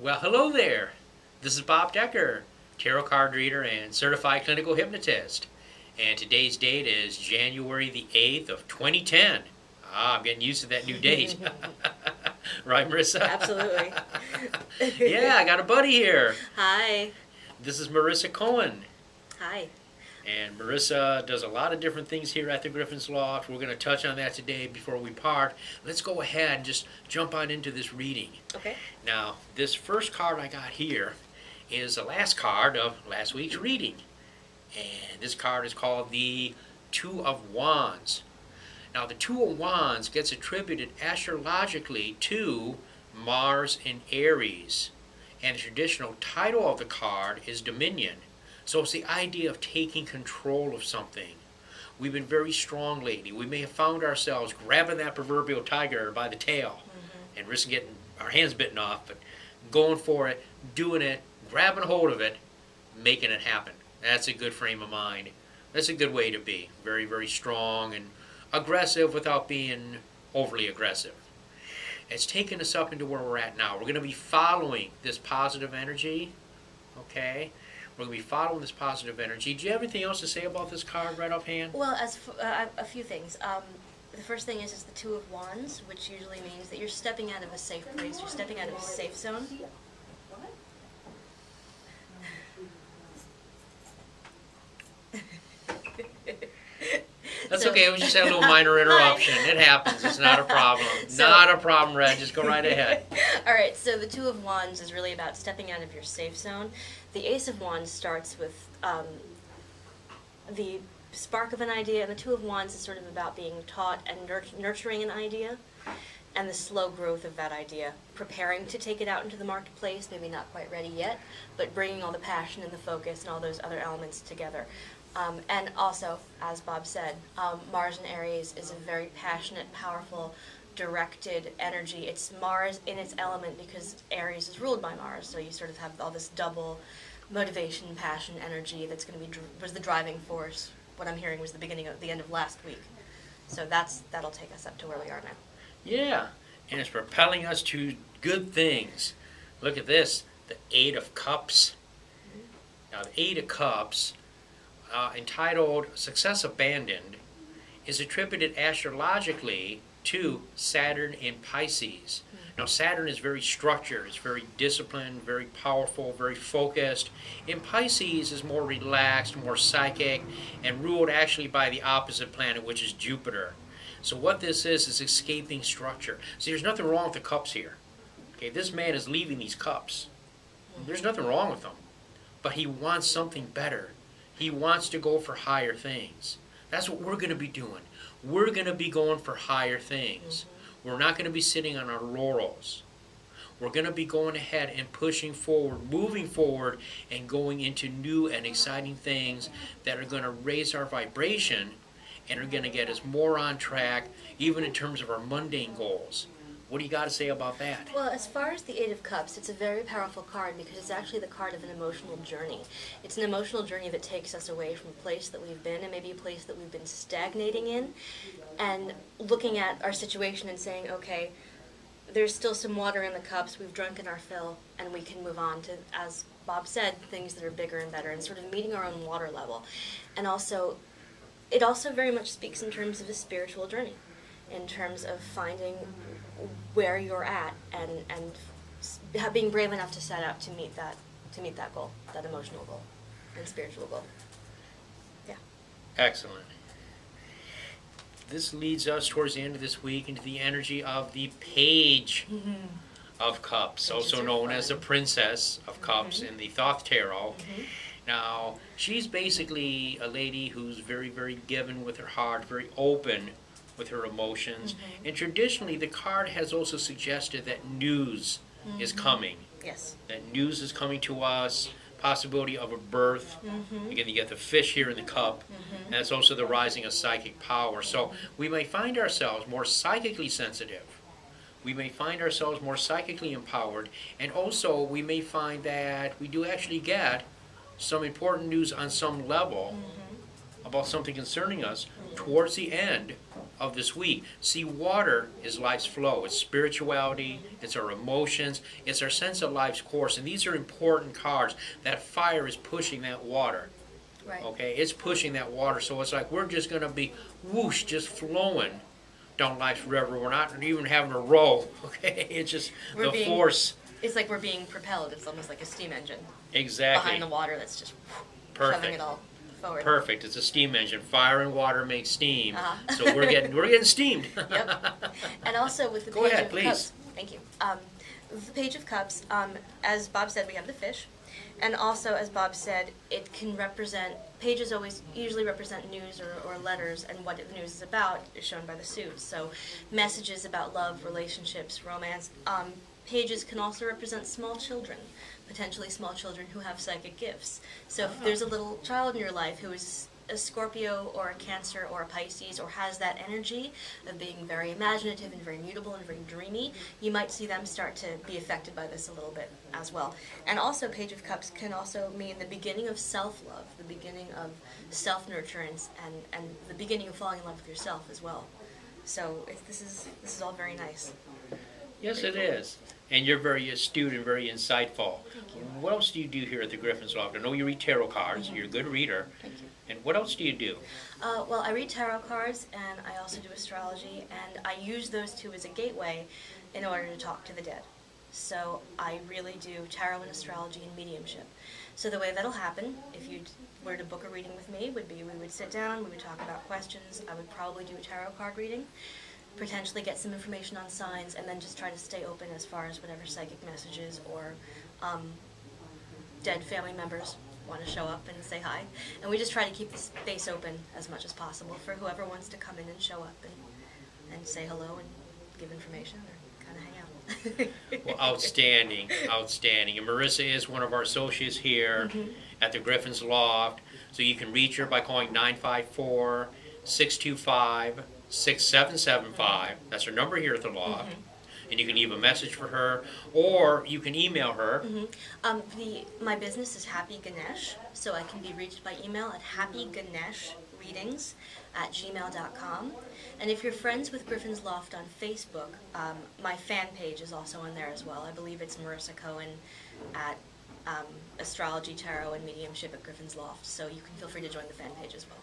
Well, hello there. This is Bob Decker, tarot card reader and certified clinical hypnotist. And today's date is January the 8th of 2010. I'm getting used to that new date. Right, Marissa? Absolutely. Yeah, I got a buddy here. Hi. This is Marissa Cohen. Hi. And Marissa does a lot of different things here at the Griffin's Loft. We're going to touch on that today before we part. Let's go ahead and just jump on into this reading. Okay. Now, this first card I got here is the last card of last week's reading. And this card is called the Two of Wands. Now, the Two of Wands gets attributed astrologically to Mars in Aries. And the traditional title of the card is Dominion. So it's the idea of taking control of something. We've been very strong lately. We may have found ourselves grabbing that proverbial tiger by the tail and risking getting our hands bitten off, but going for it, doing it, grabbing hold of it, making it happen. That's a good frame of mind. That's a good way to be. Very, very strong and aggressive without being overly aggressive. It's taken us up into where we're at now. We're going to be following this positive energy, okay? We're going to be following this positive energy. Do you have anything else to say about this card right offhand? Well, a few things. The first thing is the Two of Wands, which usually means that you're stepping out of a safe place. You're stepping out of a safe zone. That's okay. We just had a little minor interruption. It happens. It's not a problem. Not a problem, Red. Just go right ahead. All right. So the Two of Wands is really about stepping out of your safe zone. The Ace of Wands starts with the spark of an idea, and the Two of Wands is sort of about being taught and nurturing an idea, and the slow growth of that idea, preparing to take it out into the marketplace, maybe not quite ready yet, but bringing all the passion and the focus and all those other elements together. And also, as Bob said, Mars in Aries is a very passionate, powerful, directed energy. It's Mars in its element because Aries is ruled by Mars, so you sort of have all this double motivation, passion, energy that's going to be was the driving force. What I'm hearing was the end of last week. So that'll take us up to where we are now. Yeah, and it's propelling us to good things. Look at this, the Eight of Cups. Now, the Eight of Cups, entitled Success Abandoned, is attributed astrologically to Saturn in Pisces. Now, Saturn is very structured, it's very disciplined, very powerful, very focused. In Pisces is more relaxed, more psychic, and ruled actually by the opposite planet, which is Jupiter. So what this is escaping structure. See, there's nothing wrong with the cups here. Okay, this man is leaving these cups. There's nothing wrong with them. But he wants something better. He wants to go for higher things. That's what we're going to be doing. We're going to be going for higher things. We're not going to be sitting on our laurels. We're going to be going ahead and pushing forward, moving forward, and going into new and exciting things that are going to raise our vibration and are going to get us more on track, even in terms of our mundane goals. What do you got to say about that? Well, as far as the Eight of Cups, it's a very powerful card because it's actually the card of an emotional journey. It's an emotional journey that takes us away from a place that we've been and maybe a place that we've been stagnating in, and looking at our situation and saying, okay, there's still some water in the cups, we've drunken our fill, and we can move on to, as Bob said, things that are bigger and better, and sort of meeting our own water level. And also, it also very much speaks in terms of a spiritual journey, in terms of finding where you're at and being brave enough to set out to meet that goal, that emotional goal and spiritual goal. Yeah. Excellent. This leads us towards the end of this week into the energy of the Page of Cups, also known as the Princess of Cups in the Thoth Tarot. Now, she's basically a lady who's very, very given with her heart, very open with her emotions. And traditionally, the card has also suggested that news is coming. Yes. That news is coming to us, possibility of a birth. Again, you get the fish here in the cup, and that's also the rising of psychic power. So we may find ourselves more psychically sensitive. We may find ourselves more psychically empowered, and also we may find that we do actually get some important news on some level about something concerning us towards the end of this week. See, water is life's flow. It's spirituality, it's our emotions, it's our sense of life's course. And these are important cards. That fire is pushing that water. Right. Okay, it's pushing that water. So it's like we're just going to be whoosh, just flowing down life's river. We're not even having to row. Okay, it's just force. It's like we're being propelled. It's almost like a steam engine. Exactly. Behind the water that's just Perfect. shoving it all forward. Perfect. It's a steam engine. Fire and water make steam. Uh-huh. So we're getting steamed. Yep. And also with the Go Page ahead, of please. Cups. Thank you. With the Page of Cups, as Bob said, we have the fish. And also, as Bob said, it can represent, pages usually represent news or letters, and what the news is about is shown by the suits. So messages about love, relationships, romance. Pages can also represent small children, potentially small children who have psychic gifts. So if there's a little child in your life who is a Scorpio or a Cancer or a Pisces or has that energy of being very imaginative and very mutable and very dreamy, you might see them start to be affected by this a little bit as well. And also, Page of Cups can also mean the beginning of self-love, the beginning of self-nurturance, and the beginning of falling in love with yourself as well. So this is all very nice. Yes, it is. And you're very astute and very insightful. Thank you. What else do you do here at the Griffin's Loft? I know you read tarot cards. You're a good reader. Thank you. And what else do you do? Well, I read tarot cards, and I also do astrology, and I use those two as a gateway in order to talk to the dead. So I really do tarot and astrology and mediumship. So the way that'll happen, if you were to book a reading with me, would be we would sit down, we would talk about questions, I would probably do a tarot card reading, potentially get some information on signs, and then just try to stay open as far as whatever psychic messages or dead family members want to show up and say hi. And we just try to keep the space open as much as possible for whoever wants to come in and show up and say hello and give information or kind of hang out. Well, outstanding, outstanding. And Marissa is one of our associates here at the Griffin's Loft. So you can reach her by calling 954-625-6775. That's her number here at the Loft. And you can leave a message for her, or you can email her. My business is Happy Ganesh, so I can be reached by email at happyganeshreadings@gmail.com. And if you're friends with Griffin's Loft on Facebook, my fan page is also on there as well. I believe it's Marissa Cohen at Astrology, Tarot, and Mediumship at Griffin's Loft, so you can feel free to join the fan page as well.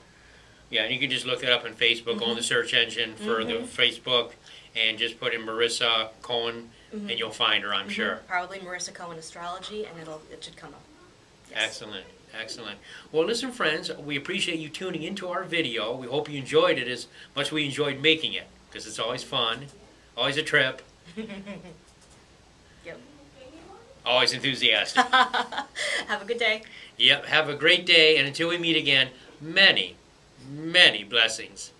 Yeah, and you can just look it up on Facebook, go on the search engine for the Facebook, and just put in Marissa Cohen, and you'll find her, I'm sure. Probably Marissa Cohen Astrology, and it should come up. Yes. Excellent, excellent. Well, listen, friends, we appreciate you tuning into our video. We hope you enjoyed it as much as we enjoyed making it, because it's always fun, always a trip. Yep. Always enthusiastic. Have a good day. Yep, have a great day, and until we meet again, many, many blessings.